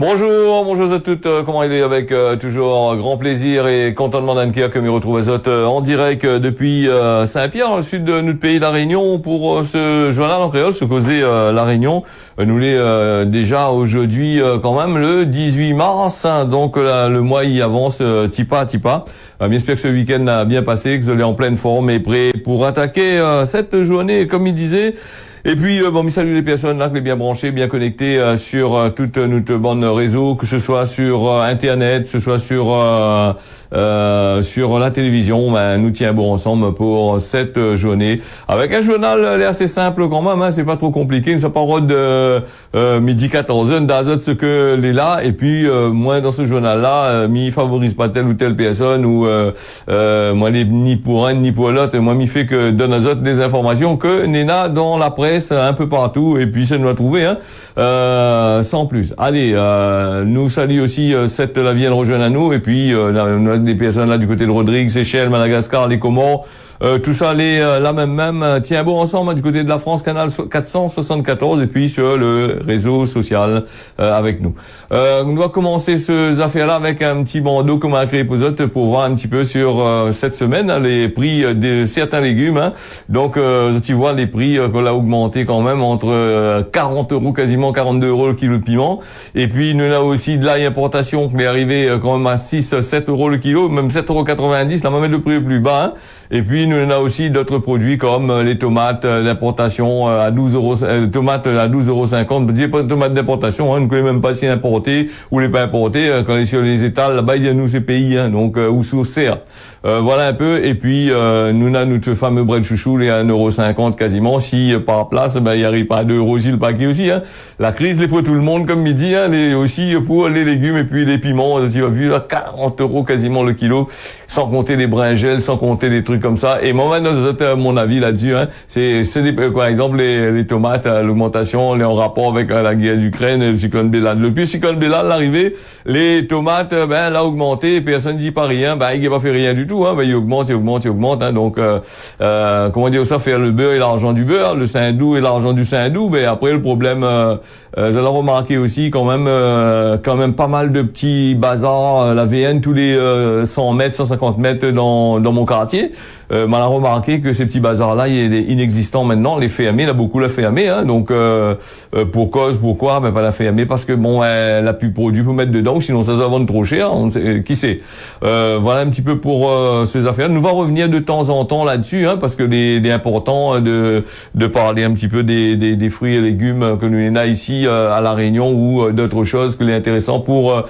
Bonjour à toutes, comment il est avec toujours grand plaisir et contentement d'Anker que me retrouve à Zot en direct depuis Saint-Pierre, dans le sud de notre pays, La Réunion, pour ce journal en créole, ce causé La Réunion. Nous l'est déjà aujourd'hui quand même le 18 mars, hein, donc le mois y avance tipa à tipa. J'espère que ce week-end a bien passé, que vous allez en pleine forme et prêt pour attaquer cette journée, comme il disait. Et puis, je salue les personnes là, qui sont bien branchées, bien connectées sur toute notre bande réseau, que ce soit sur Internet, que ce soit sur la télévision. Nous tiens bon ensemble pour cette journée. Avec un journal assez simple quand même, hein, c'est pas trop compliqué. Ça parle de midi 14h, d'azot ce que l'est là. Et puis, moi, dans ce journal-là, m'y favorise pas telle ou telle personne ou moi, ni pour un ni pour l'autre. Moi, m'y fait que donne azot des informations que Nena dans la presse un peu partout, et puis ça nous a trouvé, hein, sans plus. Allez, nous salue aussi cette la Vienne rejoint à nous, et puis on a des personnes là du côté de Rodrigue, Seychelles, Madagascar, les Comores. Tout ça, la même, tient bon ensemble, hein, du côté de la France, canal 474, et puis sur le réseau social, avec nous. On doit commencer ces affaires-là avec un petit bandeau qu'on a créé pour autres, pour voir un petit peu sur, cette semaine, hein, les prix de certains légumes, hein. Donc, tu vois, les prix, qu'on a augmenté quand même entre, 40 euros, quasiment 42 euros le kilo de piment. Et puis, nous avons aussi de l'ail importation qui est arrivé quand même à 7 euros le kilo, même 7,90 €, là, on va mettre le prix le plus bas, hein. Et puis, nous avons aussi d'autres produits comme les tomates d'importation à 12 euros, tomates à 12,50 €. Je dis pas de tomates d'importation, hein, on ne connaît même pas si importées ou les pas importées. Quand on est sur les étals, là-bas, il y a nous ces pays, hein, donc ou sous serre. Voilà un peu. Et puis, nous avons notre fameux bread chouchou, les 1,50 € quasiment. Si par place, il y arrive pas à 2 € aussi le paquet aussi, hein. La crise, les pour tout le monde, comme midi, hein, aussi pour les légumes et puis les piments. Tu as vu là, 40 € quasiment le kilo, sans compter les brinjelles, sans compter les trucs comme ça. Et moi, mon avis là-dessus, hein, c'est par exemple les tomates, l'augmentation, en rapport avec la guerre d'Ukraine, le cyclone Bélal. Depuis le cyclone Bélal, l'arrivée, les tomates, l'a augmenté, personne ne dit pas rien, il n'a pas fait rien du tout, hein, il augmente, hein, donc, comment dire ça, faire le beurre et l'argent du beurre, le saindoux et l'argent du saindoux, après le problème, vous allez remarquer aussi quand même pas mal de petits bazars, la VN tous les 100 mètres, 150 mètres dans mon quartier. On a remarqué que ces petits bazars-là, il est inexistant maintenant. Les fermés, il a beaucoup la fermé, hein. Donc pourquoi pas la fermer parce que elle a plus de produits pour mettre dedans, sinon ça va vendre trop cher. On sait, qui sait. Voilà un petit peu pour ces affaires. Nous va revenir de temps en temps là-dessus, hein, parce que il est important de parler un petit peu des fruits et légumes que nous avons ici à La Réunion ou d'autres choses que les intéressants pour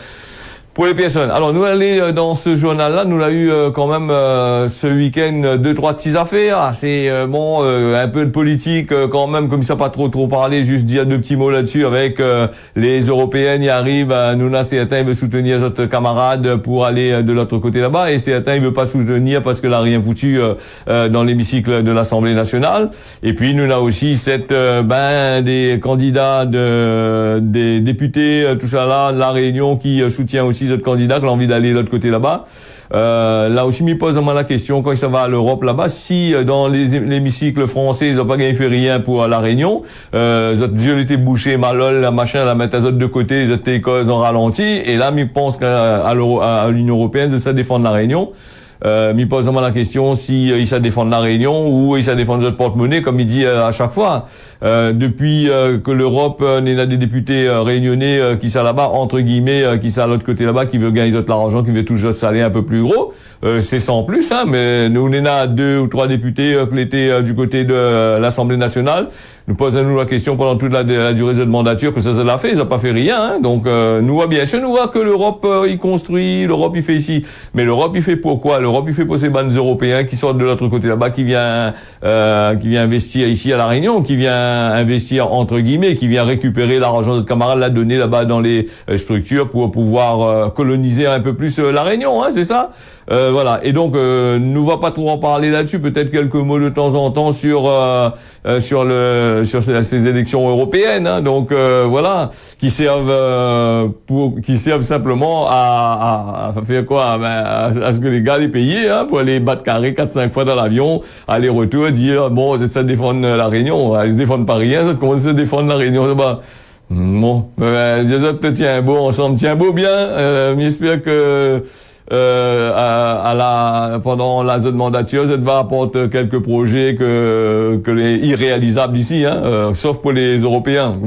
les personnes. Alors, nous aller dans ce journal-là, nous l'a eu quand même ce week-end 2-3 petites affaires. C'est un peu de politique quand même, comme ça pas trop parlé, juste dire 2 petits mots là-dessus avec les Européennes. Y arrivent, nous là, certains ils veulent soutenir notre camarade pour aller de l'autre côté là-bas, et certains ils veulent pas soutenir parce que là rien foutu dans l'hémicycle de l'Assemblée nationale. Et puis nous là aussi des candidats des députés, tout ça là, de La Réunion qui soutient aussi autres candidats qui ont envie d'aller de l'autre côté là-bas. Là aussi, m'y pose la question, quand ça va à l'Europe là-bas, si dans l'hémicycle français, ils n'ont pas gagné fait rien pour La Réunion, les yeux étaient bouchés, malol, la machin, la mettre à autres de côté, les autres causes en ralenti, et là, m'y pense qu'à l'Union européenne, ça défend La Réunion. M'y pose la question si il s'est défendre La Réunion ou il s'est défendre notre porte-monnaie, comme il dit à chaque fois. Depuis que l'Europe n'est là des députés réunionnais qui sont là-bas, entre guillemets, qui sont à l'autre côté là-bas, qui veut gagner l'argent, qui veut toujours salaire un peu plus gros, c'est sans plus, hein, mais nous on est là 2 ou 3 députés qui étaient du côté de l'Assemblée nationale. Nous posons la question pendant toute la durée de la mandature que ça l'a fait, ils n'ont pas fait rien, hein. Donc nous voit bien sûr, nous voit que l'Europe il construit, l'Europe il fait ici, mais l'Europe il fait pourquoi? L'Europe il fait pour ces bandes européens qui sortent de l'autre côté là-bas, qui vient investir ici à La Réunion, qui vient investir entre guillemets, qui vient récupérer l'argent de notre camarade, la donner là-bas dans les structures pour pouvoir coloniser un peu plus La Réunion, hein, c'est ça. Voilà. Et donc, nous va pas trop en parler là-dessus. Peut-être quelques mots de temps en temps sur ces élections européennes. Hein. Donc, voilà, qui servent simplement à faire quoi, à ce que les gars les payent, hein, pour aller battre carré 4-5 fois dans l'avion, aller-retour, dire bon, c'est ça défendre La Réunion. Ils se défendent pas rien. Ça commence à défendre La Réunion. Bon, les autres tiens beau ensemble, tiens beau bien. J'espère que pendant la zone mandature, ça va apporter quelques projets que les irréalisables ici, sauf pour les Européens.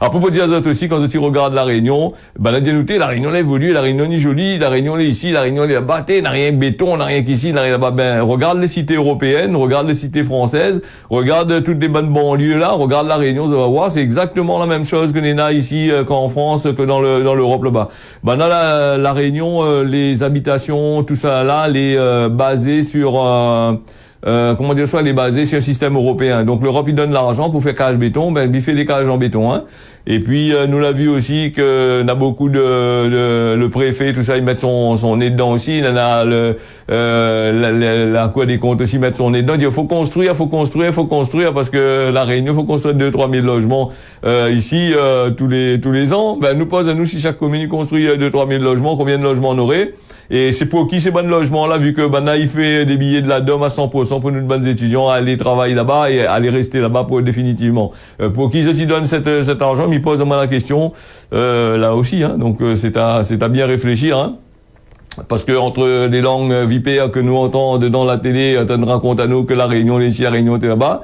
À propos de Azot aussi, quand tu regardes la Réunion, là, bien noté, la Réunion, elle évolue, la Réunion est jolie, la Réunion, elle est ici, la Réunion, elle est là-bas, n'a rien que béton, n'a rien qu'ici, n'a rien là-bas. Ben, regarde les cités européennes, regarde les cités françaises, regarde toutes les bonnes banlieues là, regarde la Réunion, ça va voir, c'est exactement la même chose que les na ici, qu'en France, que dans l'Europe là-bas. Dans la Réunion, les habitations, tout ça là, les basées sur comment dire ça, les basées sur un système européen. Donc l'Europe il donne l'argent pour faire cage béton, ben il fait des cages en béton, hein. Et puis nous l'a vu aussi que on a beaucoup le préfet, tout ça, ils mettent son nez dedans aussi. Il en a la Cour des comptes aussi mettre son nez dedans. Il dit faut construire parce que la Réunion faut construire 2-3 000 logements ici tous les ans. Ben nous pose à nous si chaque commune construit 2-3 000 logements, combien de logements on aurait? Et c'est pour qui ces bons logements-là, vu que là, il fait des billets de la DOM à 100% pour nous de bonnes étudiants à aller travailler là-bas et aller rester là-bas pour définitivement. Pour qui ils donnent cet argent, mais ils posent à moi la question là aussi, hein. Donc c'est à bien réfléchir, hein. Parce que entre les langues vipères que nous entendons dans la télé, on nous raconte à nous que la Réunion est ici, la Réunion est là-bas.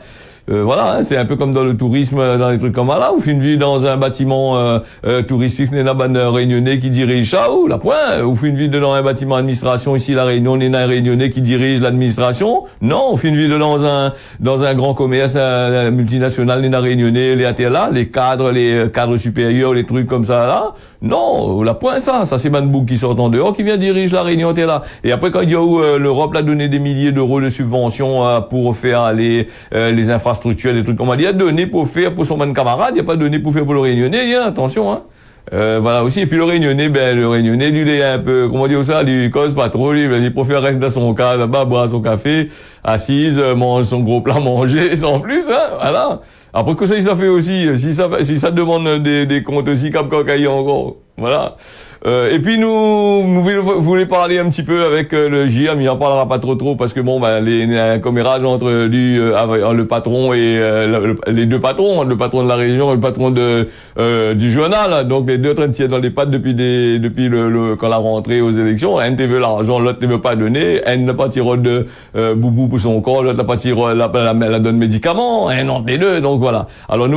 Voilà, hein, c'est un peu comme dans le tourisme, dans les trucs comme là, ou une vie dans un bâtiment touristique, n'est pas un Réunionnais qui dirige ça, ou la point, ou une vie dans un bâtiment administration ici, la Réunion, n'est un Réunionnais qui dirige l'administration. Non, on fait une vie dans un grand commerce multinational, n'est un Réunionnais, les ATLA, les cadres supérieurs, les trucs comme ça là. Non, la point ça c'est Manbouk qui sort en dehors, qui vient diriger la Réunion, t'es là. Et après quand il y a l'Europe l'a donné des milliers d'euros de subventions pour faire les infrastructures, des trucs comme ça, il a donné pour faire pour son bon camarade, il a pas donné pour faire pour le Réunionnais, hein, attention, hein. Voilà aussi. Et puis le Réunionnais, lui, il est un peu, comment dire ça, lui, cause pas trop, lui, il préfère rester dans son cas, là-bas, boire son café, assise, mange son gros plat manger, sans plus, hein, voilà. Après que ça fait aussi, si ça demande des comptes aussi, comme cocaïne encore, voilà. Et puis nous voulons parler un petit peu avec le JIA, mais il en parlera pas trop parce que bon, les commérages entre le patron et les deux patrons, le patron de la région et le patron du journal, donc les deux train de tirer dans les pattes depuis quand la rentrée aux élections. Un te veut l'argent, l'autre ne veut pas donner, un n'a pas tiré de boubou pour son corps, l'autre n'a pas tiré la donne médicaments, un entre les deux, donc voilà. Alors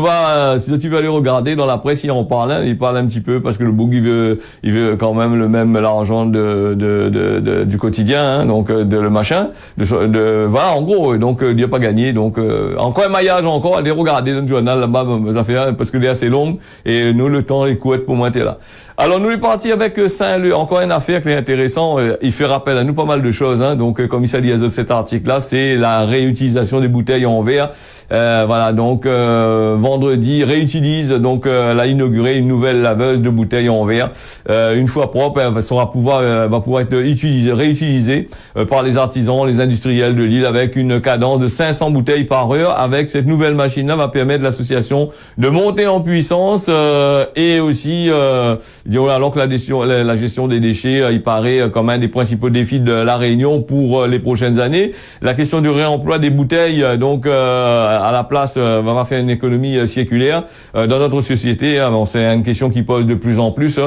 si tu veux aller regarder dans la presse, il en parle, hein, il parle un petit peu parce que le boug il veut quand même l'argent du quotidien, hein, donc le machin, voilà, en gros, donc il n'a pas gagné, donc encore un maillage encore, allez regarder dans le journal là-bas, ça fait parce que c'est assez long et nous le temps les couettes pour monter là. Alors nous est parti avec Saint-Leu, encore une affaire qui est intéressante, il fait rappel à nous pas mal de choses, hein, donc comme il s'est dit à cet article-là, c'est la réutilisation des bouteilles en verre. Voilà, donc vendredi réutilise, donc elle a inauguré une nouvelle laveuse de bouteilles en verre, une fois propre, elle va pouvoir être réutilisée par les artisans, les industriels de l'île avec une cadence de 500 bouteilles par heure. Avec cette nouvelle machine-là, va permettre l'association de monter en puissance et aussi alors que la gestion des déchets, il paraît comme un des principaux défis de la Réunion pour les prochaines années. La question du réemploi des bouteilles, donc à la place, va faire une économie circulaire dans notre société. Bon, c'est une question qui pose de plus en plus.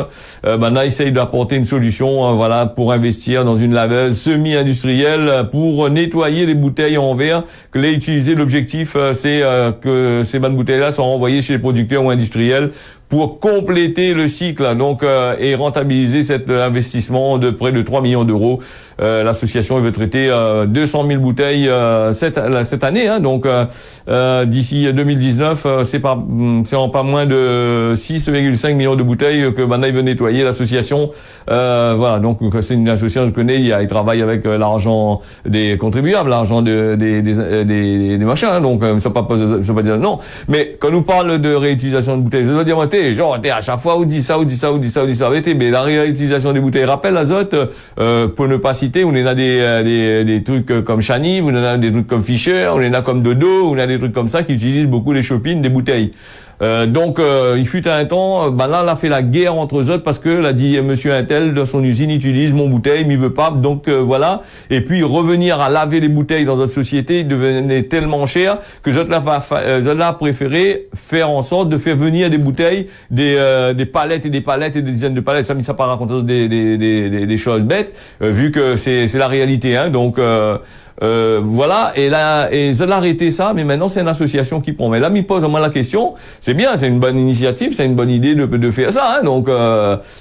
Maintenant, essaye d'apporter une solution, voilà, pour investir dans une laveuse semi-industrielle pour nettoyer les bouteilles en verre que les utiliser. L'objectif, c'est que ces bonnes bouteilles-là sont envoyées chez les producteurs ou industriels pour compléter le cycle, donc et rentabiliser cet investissement de près de 3 millions d'euros. L'association veut traiter 200 000 bouteilles cette année, hein, donc d'ici 2019, c'est en pas moins de 6,5 millions de bouteilles que maintenant il veut nettoyer l'association. Voilà, donc c'est une association, je connais, il travaille avec l'argent des contribuables, l'argent des machins, hein, donc ça pas dire non. Mais quand on nous parle de réutilisation de bouteilles, je dois dire à chaque fois on dit ça. Mais la réutilisation des bouteilles, rappelle l'azote, pour ne pas citer, on en a des trucs comme Chani, on en a des trucs comme Fischer, on en a comme Dodo, on a des trucs comme ça qui utilisent beaucoup les shopping des bouteilles. Donc, il fut un temps, là, elle a fait la guerre entre eux autres parce que, elle a dit, monsieur Intel, dans son usine, utilise mon bouteille, mais il veut pas, donc voilà. Et puis, revenir à laver les bouteilles dans notre société, il devenait tellement cher que eux autres là, préféré faire en sorte de faire venir des bouteilles, des palettes et des palettes et des dizaines de palettes. Ça, mais ça pas raconter des choses bêtes, vu que c'est la réalité, hein. Donc, voilà, et là, ils ont arrêté ça, mais maintenant c'est une association qui prend. Mais là, il pose au moins la question, c'est bien, c'est une bonne initiative, c'est une bonne idée de faire ça, hein. Donc,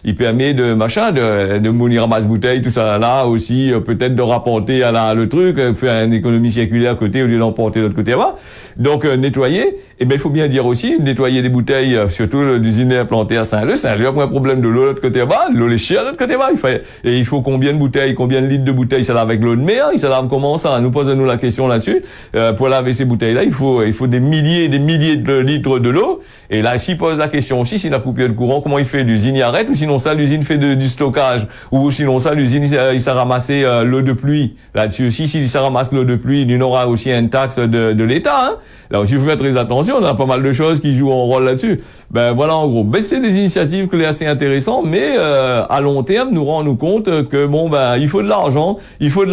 il permet de mourir à masse bouteille, tout ça là aussi, peut-être de rapporter à le truc, faire une économie circulaire à côté au lieu d'emporter de l'autre côté là-bas. Donc, nettoyer. Et ben, il faut bien dire aussi, nettoyer des bouteilles, surtout l'usine implantée à Saint-Leu. Saint-Leu a un problème de l'eau de l'autre côté là-bas, l'eau est chère de l'autre côté là-bas. Il faut combien de bouteilles, combien de litres de bouteilles, ça lave avec l'eau de mer, ça lave comment ça? Nous posons-nous la question là-dessus. Pour laver ces bouteilles-là, il faut des milliers et des milliers de litres de l'eau. Et là, s'il pose la question aussi, si la coupure de courant, comment il fait? L'usine y arrête, ou sinon ça, l'usine fait du stockage, ou sinon ça, l'usine, il s'est ramassé l'eau de pluie. Là-dessus aussi, s'il s'est ramassé l'eau de pluie, il y aura aussi une taxe de l'État, hein. Là aussi, il faut faire très attention, on a pas mal de choses qui jouent un rôle là-dessus. Ben voilà, en gros. Ben, c'est des initiatives que c'est assez intéressant, mais à long terme, nous rendons compte que il faut de l'argent, il faut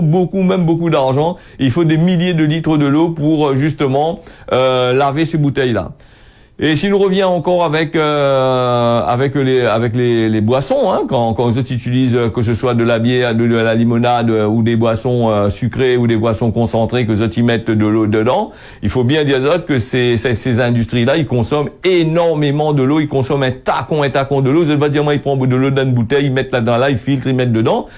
beaucoup d'argent, il faut des milliers de litres de l'eau pour justement laver ces bouteilles-là. Et si nous revient encore avec les boissons, hein, quand eux utilisent que ce soit de la bière, de la limonade ou des boissons sucrées ou des boissons concentrées, que eux y mettent de l'eau dedans, il faut bien dire que ces industries-là, ils consomment énormément de l'eau, ils consomment un tacon de l'eau. Ça veut dire, moi, ils prennent de l'eau dans une bouteille, ils mettent là-dedans, ils filtrent, ils mettent dedans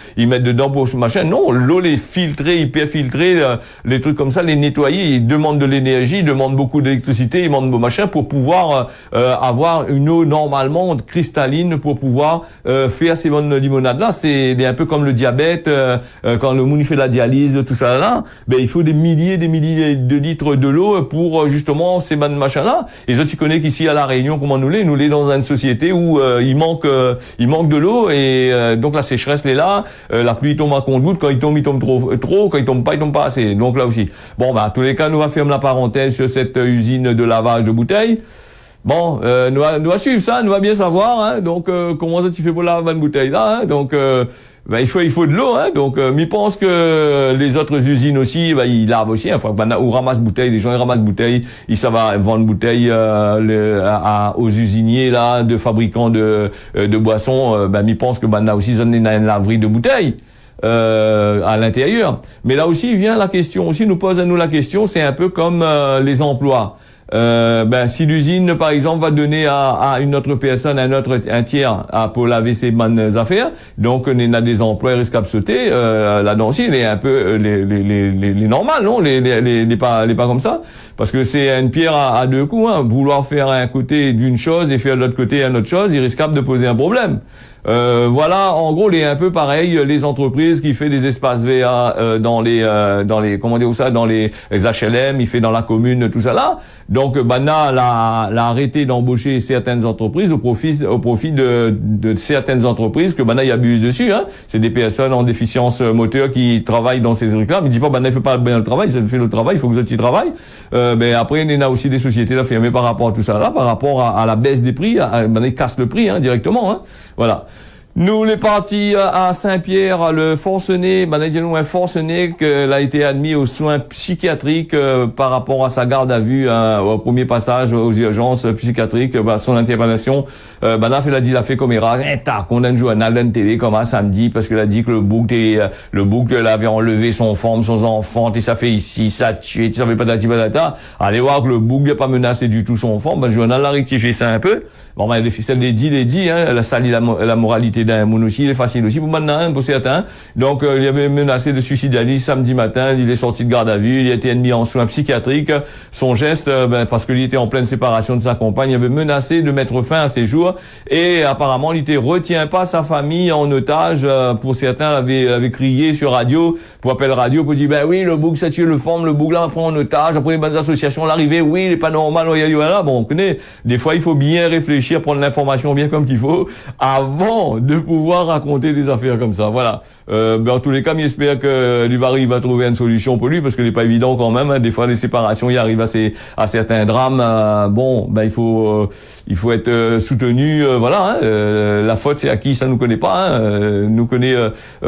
pour ce machin. Non, l'eau les filtrée, hyper filtrée, les trucs comme ça, les nettoyer, ils demandent de l'énergie, ils demandent beaucoup d'électricité, ils demandent machin pour pouvoir avoir une eau normalement cristalline pour pouvoir faire ces bonnes limonades là. C'est un peu comme le diabète, quand le monde fait la dialyse, tout ça là, ben il faut des milliers de litres de l'eau pour justement ces bonnes machins là. Et tu connais qu'ici à La Réunion, comment nous l'est dans une société où il manque de l'eau, et donc la sécheresse est là, la pluie tombe à compte-gouttes, quand il tombe trop, quand il tombe pas assez. Donc là aussi. Bon, à tous les cas, nous va fermer la parenthèse sur cette usine de lavage de bouteilles. Bon, nous va suivre ça, nous va bien savoir, hein. Donc, comment ça tu fais pour laver une bouteille là, hein. Donc, il faut de l'eau, hein. Donc, je pense que les autres usines aussi, ils lavent aussi, hein. Faut ou ramassent bouteilles, les gens ils ramassent bouteilles, ils savent vendre bouteilles aux usiniers là, de fabricants de boissons. Je pense que aussi ils ont une laverie de bouteilles. À l'intérieur. Mais là aussi vient la question, aussi nous pose à nous la question, c'est un peu comme les emplois. Si l'usine, par exemple, va donner à une autre personne, un tiers, pour laver ses bonnes affaires, donc on a des emplois risquent de sauter. Là-dedans aussi, il est un peu les normales, non, les pas comme ça, parce que c'est une pierre à deux coups, hein. Vouloir faire un côté d'une chose et faire de l'autre côté une autre chose, il risque de poser un problème. Voilà, en gros, il est un peu pareil, les entreprises qui fait des espaces verts dans les comment dire ça, dans les HLM, il fait dans la commune, tout ça là. Donc Bana l'a arrêté d'embaucher certaines entreprises au profit de certaines entreprises que Bana y abuse dessus, hein. C'est des personnes en déficience moteur qui travaillent dans ces trucs-là, mais il dit pas Bana il fait pas bien le travail, ça fait le travail, il faut que vous y travaillent. Après il y a aussi des sociétés là fermées par rapport à tout ça là, par rapport à la baisse des prix, Bana il casse le prix, hein, directement, hein. Voilà. Nous, les partis à Saint-Pierre, le forcené, un forcené qu'il a été admis aux soins psychiatriques par rapport à sa garde à vue au premier passage aux urgences psychiatriques, son interpellation. Il a fait comme erreur, qu'on a un journal d'une télé comme un samedi parce qu'il a dit que le bouc avait enlevé son forme, son enfant, et ça fait ici, ça tué, ça fait patati patata. Allez voir que le bouc n'a pas menacé du tout son forme, le journal a rectifié ça un peu. Bon, les dit, hein, elle a sali la moralité d'un moun aussi, il est facile aussi pour maintenant, pour certains. Donc, il avait menacé de suicider samedi matin, il est sorti de garde à vue, il a été admis en soins psychiatriques. Son geste, parce qu'il était en pleine séparation de sa compagne, il avait menacé de mettre fin à ses jours, et apparemment, il retient pas sa famille en otage. Pour certains, avait crié sur radio, pour appel radio, pour dire, oui, le bouc, ça tue le forme, le bouc là, on prend en otage, après les bonnes associations, l'arrivée, oui, il est pas normal, voilà, bon, on connaît. Des fois, il faut bien réfléchir, prendre l'information bien comme qu'il faut, avant de de pouvoir raconter des affaires comme ça. Voilà. En tous les cas, j'espère que Dubarry va trouver une solution pour lui, parce que n'est pas évident quand même. Hein. Des fois, les séparations, il arrive à certains drames. Il faut être soutenu. Voilà. Hein. La faute, c'est à qui, ça nous connaît pas. Hein. Nous connaît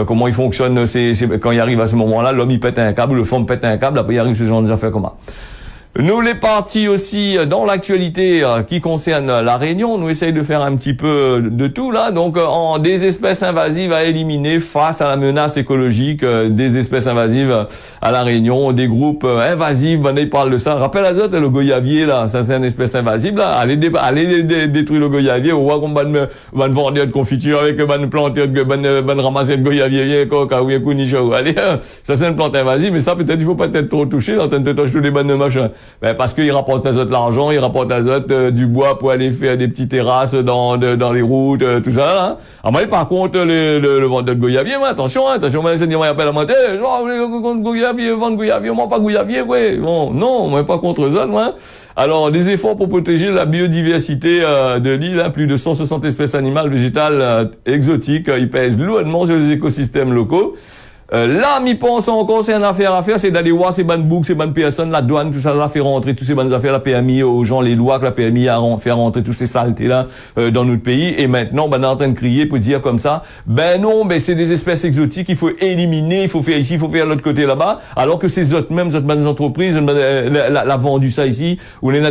comment il fonctionne. Quand il arrive à ce moment-là, l'homme il pète un câble, le fond pète un câble. Après, il arrive ce genre d'affaires comme ça. Nous, les partis aussi, dans l'actualité qui concerne la Réunion, nous essayons de faire un petit peu de tout là. Donc, des espèces invasives à éliminer face à la menace écologique, des espèces invasives à la Réunion, des groupes invasifs, ils parlent de ça. Rappelle Azote, le goyavier là, ça c'est une espèce invasive là. Allez détruire le goyavier, on voit qu'on va vendre de confiture avec van planter, van ramasser de goyavier, allez, ça c'est une plante invasive, mais ça peut-être il faut pas être trop toucher, là, t'as touché tous les bandes de machin. Parce qu'il rapporte à Azote l'argent, il rapporte à Azote du bois pour aller faire des petites terrasses dans les routes, tout ça, là. Ah, mais par contre, le vendeur de goyavier, attention, moi, c'est dire, moi, appelle à moi, goyavier, vendre goyavier, moi, pas goyavier, ouais. Bon, non, moi, pas contre Azote, moi. Alors, des efforts pour protéger la biodiversité de l'île, hein, plus de 160 espèces animales, végétales, exotiques, ils pèsent lourdement sur les écosystèmes locaux. Là, m'y pense encore, c'est une affaire à faire, c'est d'aller voir ces bandes boucs, ces bandes personnes, la douane, tout ça, là, faire rentrer tous ces bandes affaires, la PMI aux gens, les lois que la PMI a faire rentrer tous ces saletés-là, dans notre pays. Et maintenant, on est en train de crier pour dire comme ça, non, c'est des espèces exotiques, il faut éliminer, il faut faire ici, il faut faire l'autre côté là-bas. Alors que ces autres bandes entreprises, l'a vendu ça ici, où on a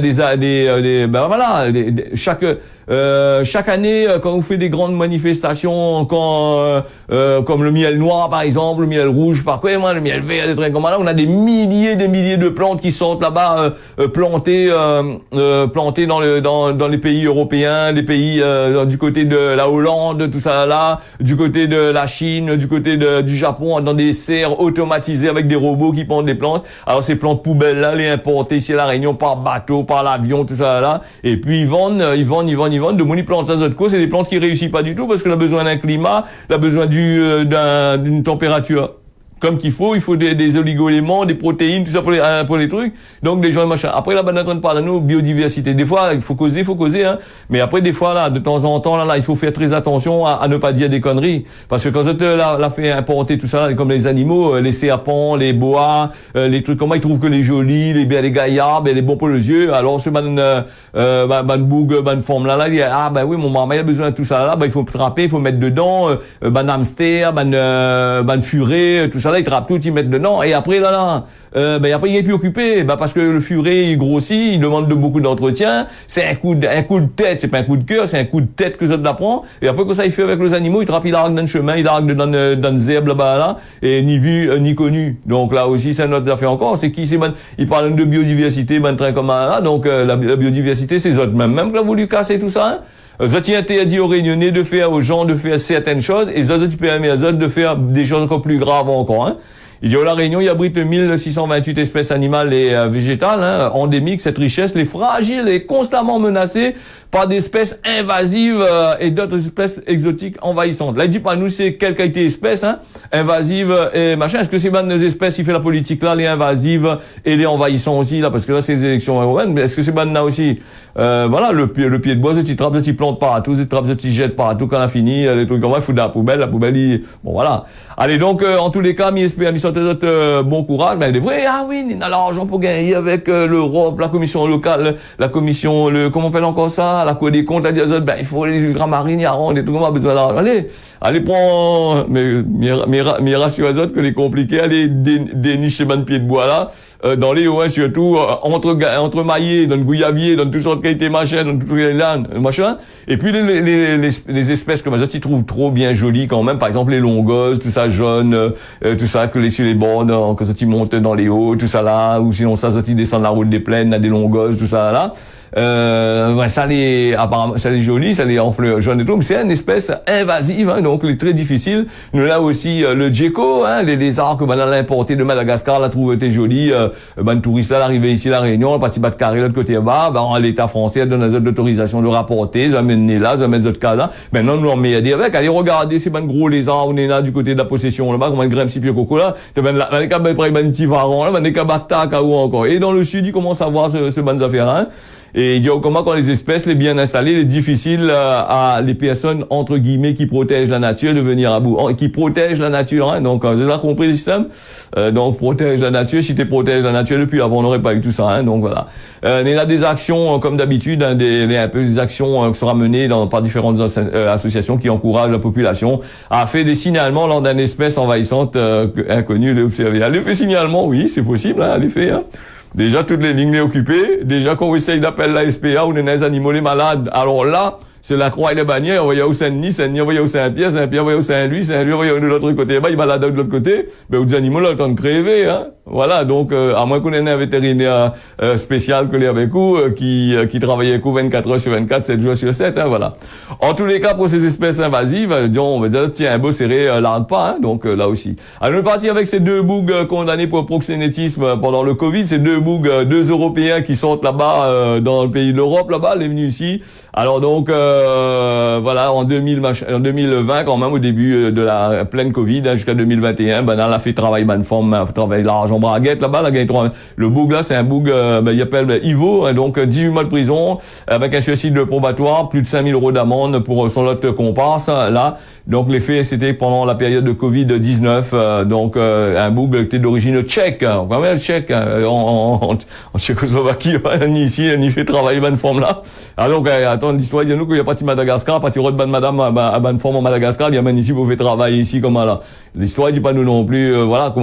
chaque année, quand on fait des grandes manifestations, comme le miel noir, par exemple, le miel rouge, le miel vert, des trucs comme ça, on a des milliers de plantes qui sortent là-bas, plantées dans les pays européens, des pays, du côté de la Hollande, tout ça là, du côté de la Chine, du côté du Japon, dans des serres automatisées avec des robots qui plantent des plantes. Alors, ces plantes poubelles là, les importer ici à la Réunion par bateau, par l'avion, tout ça là, et puis ils vendent, de moni plantes ça autre cause, c'est des plantes qui réussissent pas du tout parce qu'on a besoin d'un climat, on a besoin d'une température comme qu'il faut, il faut des oligo-éléments, des protéines, tout ça pour les trucs. Donc des gens et machin. Après là, on est en train de parler de nous biodiversité. Des fois, il faut causer, hein. Mais après des fois là, de temps en temps là, il faut faire très attention à ne pas dire des conneries, parce que quand on l'a fait importer tout ça, comme les animaux, les serpents, les boas, les trucs comme ça, ils trouvent que les jolis, les gaillards, les bons pour les yeux. Alors ce boug, forme là, il dit oui, mon maman il a besoin de tout ça là, il faut trapper, il faut mettre dedans, hamster, furet, tout ça là, ils trappent tout, ils mettent dedans, et après après il est plus occupé, parce que le furet il grossit, il demande beaucoup d'entretien, c'est un coup de tête, c'est pas un coup de cœur, c'est un coup de tête que ça l'apprend, et après que ça il fait avec les animaux, il trappe, il arrache dans le chemin, il arrache dans des herbes là-bas là, et ni vu ni connu. Donc là aussi c'est une autre affaire encore, c'est qui c'est il parle de biodiversité, train comme là, donc la biodiversité c'est autres même que l'a voulu casser tout ça, hein. Zoti interdit aux Réunionnais de faire aux gens de faire certaines choses, et Zoti permet à Zoti de faire des choses encore plus graves encore, hein. Il dit, la Réunion, il abrite 1628 espèces animales et végétales, hein, endémiques. Cette richesse, les fragiles et constamment menacée par des espèces invasives et d'autres espèces exotiques envahissantes. Là, il dit pas nous c'est quelle qualité d'espèce, hein, invasive et machin. Est-ce que c'est bonnes espèces, il fait la politique là, les invasives et les envahissants aussi là, parce que là c'est les élections européennes. Mais est-ce que c'est bonnes là aussi? Voilà, le pied de bois, tu trappes, tu plantes partout, tu trappes, tu jettes partout quand on a fini, les trucs comme ça, il faut de la poubelle, bon voilà. Allez donc en tous les cas, mi sortait d'autres bon courage, mais des vrais, il a l'argent pour gagner avec l'Europe, la commission locale, la commission, comment on appelle encore ça, la Cour des comptes, la diazode, il faut les ultramarines, y a des trucs comme ça, besoin d'argent. Allez prends, mais rassure les autres que les compliqués, allez dénicher ban pied de bois là, dans les hauts, hein, surtout, entre maillés, dans le gouyavier, dans toutes sortes de qualités machin, dans toutes les lanes, machin. Et puis les espèces comme ça, ils trouvent trop bien jolies quand même, par exemple les longos, tout ça jaune, tout ça que sur les bords, quand ça ils montent dans les hauts, tout ça là, ou sinon ça ils descendent la route des plaines, là, des longos, tout ça là. Apparemment, ça les joli, ça les en fleurs jaunes et tout, mais c'est une espèce invasive, hein, donc elle est très difficile. Nous là aussi, le gecko, hein, les lézards que on a importé de Madagascar, la trouve était jolie, touriste là, arrivé ici à la Réunion, le parti bas de carré, l'autre côté bas, l'État français donne l'autorisation de rapporter, ça amène là, ça amène d'autres cas là. Maintenant, nous on met à dire avec, allez regarder ces gros lézards, on est là, du côté de la possession, là-bas, comme un grimpe si pied coco là, les cas, petit varan, là, les cas batac, ou encore. Et dans le sud, ils commencent à voir ce bonnes affaires, hein. Et il dit comment quand les espèces, les bien installées, les difficiles à les personnes entre guillemets qui protègent la nature de venir à bout, qui protègent la nature. Hein, donc vous avez compris le système. Donc protège la nature. Si tu protèges la nature depuis avant, on n'aurait pas eu tout ça. Hein, donc voilà. Il y a des actions comme d'habitude, hein, des actions qui seront menées par différentes associations qui encouragent la population à faire des signalements lors d'une espèce envahissante inconnue et observée. L'effet signalement, oui, c'est possible, hein, l'effet. Hein. Déjà, toutes les lignes occupées. Déjà, quand on essaye d'appeler la SPA ou des animaux les malades, alors là, c'est la croix et les bannières, on va y aller au Saint-Denis, Saint-Denis, on va y aller au Saint-Pierre, Saint-Pierre, on va y aller au Saint-Louis, Saint-Louis, on va y aller de l'autre côté, bah, ils baladent de l'autre côté, ben, aux animaux, là, le temps de crever, hein. Voilà, donc, à moins qu'on ait un vétérinaire, spécial que les avec vous, qui travaille avec vous 24 heures sur 24, 7 jours sur 7, hein, voilà. En tous les cas, pour ces espèces invasives, on va dire, tiens, un beau serré, l'arde pas, hein, donc, là aussi. Alors, on est parti avec ces deux bougs, condamnés pour proxénétisme pendant le Covid, ces deux bougs, deux Européens qui sont là-bas, dans le pays de l'Europe, là-bas, les venus ici. Alors, donc, voilà, en 2020, quand même, au début de la pleine Covid, hein, jusqu'à 2021, ben, là, on a fait travail, ben, forme, travail l'argent braguette, là-bas, là, le boug, là, c'est un boug, il appelle Ivo, hein, donc, 18 mois de prison, avec un suicide de probatoire, plus de 5 000 € d'amende pour son lot de comparse, là. Donc, les faits, c'était pendant la période de Covid-19, donc, un boug était d'origine tchèque, hein, quand même, tchèque, hein, en Tchécoslovaquie, ni ici, ni fait travailler, bonne forme, là. Alors, donc, attends, l'histoire, il dit nous qu'il n'y a pas de Madagascar, pas de bonne madame, à bonne forme en Madagascar, il y a même ici, vous faites travailler ici, comme là. L'histoire, il dit pas nous non plus, voilà,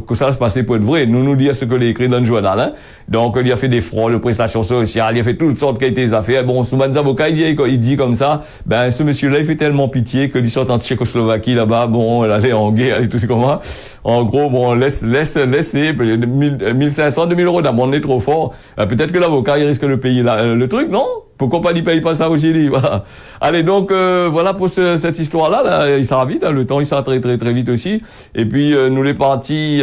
que ça se passait pour être vrai. Nous dire ce que les écrit dans le journal, hein. Donc, il a fait des fraudes, de prestations sociales, il a fait toutes sortes de affaires. Bon, souvent, les avocats, il dit comme ça, ben, ce monsieur-là, il fait tellement pitié que il sort en Tchécoslovaquie, là-bas, bon, elle allait en guerre, et tout ce comment. En gros, bon, laissez, 1500, 2000 € d'amende, est trop fort. Peut-être que l'avocat, il risque de payer le truc, non? Pourquoi pas, il paye pas ça au Chili, voilà. Allez, donc, voilà pour cette histoire-là, là, il sera vite, hein, le temps, il sera très, très, très vite aussi. Et puis, nous les partis,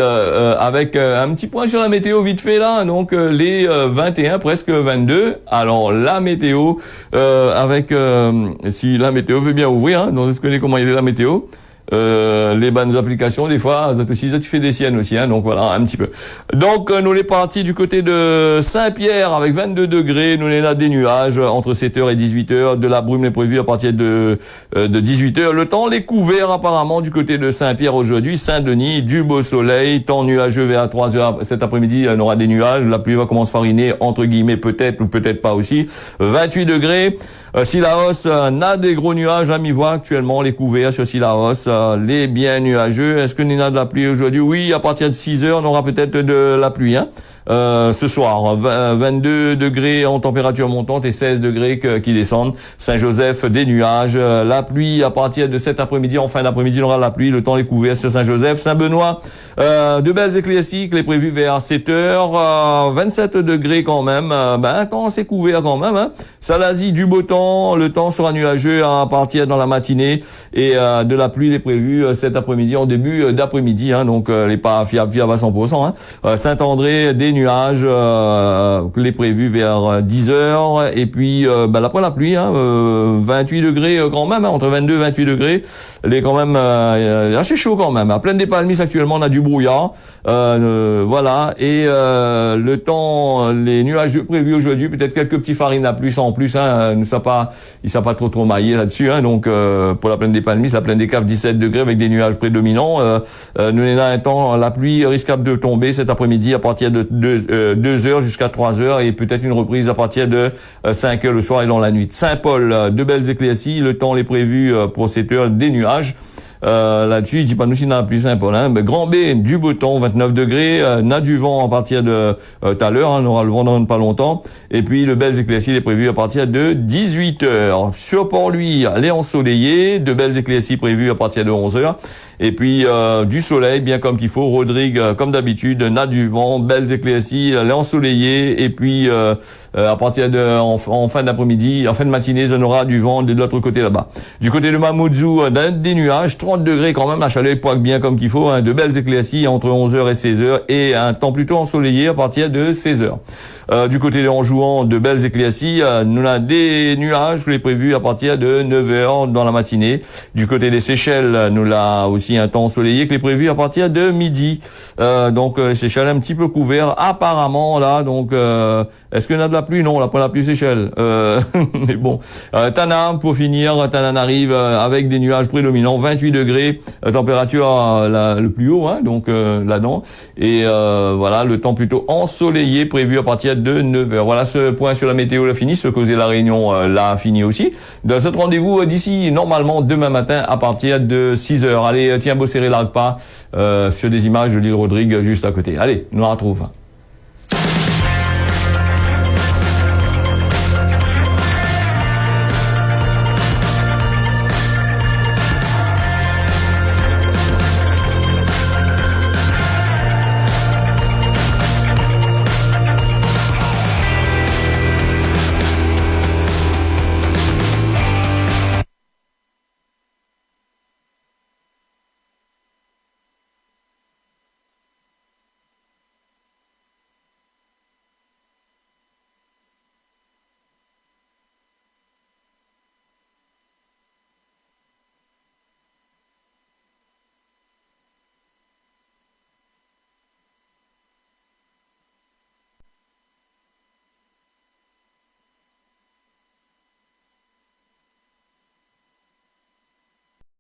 avec, un petit point sur la météo vite fait, là. Donc, les 21, presque 22. Alors, la météo, avec, si la météo veut bien ouvrir, hein, donc, est-ce que comment il est la météo? Les bonnes applications, des fois, ça tu fais des siennes aussi, hein, donc voilà, un petit peu. Donc, nous les partis du côté de Saint-Pierre avec 22 degrés, nous les là des nuages entre 7h et 18h, de la brume est prévue à partir de 18h. Le temps, les couverts apparemment du côté de Saint-Pierre aujourd'hui, Saint-Denis, du beau soleil, temps nuageux vers 3h cet après-midi, on aura des nuages, la pluie va commencer à fariner, entre guillemets, peut-être ou peut-être pas aussi, 28 degrés. Sillaos n'a des gros nuages à mi-voix actuellement, les couverts sur Sillaos, les bien nuageux. Est-ce que Nina a de la pluie aujourd'hui? Oui, à partir de 6 heures, on aura peut-être de la pluie, hein. Ce soir, 22 degrés en température montante et 16 degrés qui descendent. Saint-Joseph, des nuages. La pluie à partir de cet après-midi, en fin d'après-midi, on aura la pluie. Le temps est couvert sur Saint-Joseph. Saint-Benoît, de belles éclaircies, les prévues vers 7 heures. 27 degrés quand même. Quand c'est couvert quand même, hein. Salazie, du beau temps. Le temps sera nuageux à partir dans la matinée et de la pluie est prévue cet après-midi, en début d'après-midi, hein. Donc, les pas fiables à 100%, hein. Saint-André, des nuages, les prévus vers 10 heures, et puis après la pluie, hein, 28 degrés quand même, hein, entre 22 et 28 degrés, les quand même assez chaud quand même. À Plaine des Palmises actuellement, on a du brouillard, voilà, et le temps, les nuages prévus aujourd'hui, peut-être quelques petits farines à plus en plus, hein, il ne s'est pas trop maillé là-dessus, hein, donc pour la Plaine des Palmises, la Plaine des Caves 17 degrés avec des nuages prédominants. Nous on a un temps, la pluie risquable de tomber cet après-midi à partir de 2 heures jusqu'à 3 heures et peut-être une reprise à partir de 5 heures le soir et dans la nuit. Saint-Paul, de belles éclaircies, le temps est prévu pour 7 heures, des nuages. Là-dessus, il dit pas nous si n'a plus Saint-Paul, hein. Mais Grand B, du beau temps, 29 degrés, n'a du vent à partir de tout à l'heure, hein, on aura le vent dans pas longtemps. Et puis le belles éclaircies est prévu à partir de 18 heures. Sur Port-Louis, les ensoleillés, de belles éclaircies prévues à partir de 11 heures. Et puis du soleil, bien comme qu'il faut. Rodrigue, comme d'habitude, n'a du vent, belles éclaircies, les ensoleillés. Et puis à partir de en fin d'après-midi, en fin de matinée, on aura du vent de l'autre côté là-bas. Du côté de Mamoudzou, des nuages, 30 degrés quand même, la chaleur pointe bien comme qu'il faut, hein, de belles éclaircies entre 11h et 16h et un temps plutôt ensoleillé à partir de 16h. Du côté de Anjouan, de belles éclaircies. Nous avons des nuages prévus à partir de 9h dans la matinée. Du côté des Seychelles, nous avons aussi un temps ensoleillé qui est prévu à partir de midi. Donc les Seychelles un petit peu couverts apparemment là. Donc est-ce qu'il y a de la pluie? Non, on n'a pas la pluie Seychelles. Mais bon. Tanam, pour finir, Tanam arrive avec des nuages prédominants, 28 degrés, température le plus haut, hein, donc là-dedans. Et voilà, le temps plutôt ensoleillé prévu à partir de 9h. Voilà, ce point sur la météo l'a fini, ce causer la Réunion l'a fini aussi. Dans ce rendez-vous d'ici, normalement, demain matin à partir de 6h. Allez, tiens, beau serrer l'arc pas sur des images de l'île Rodrigue juste à côté. Allez, nous la retrouvons.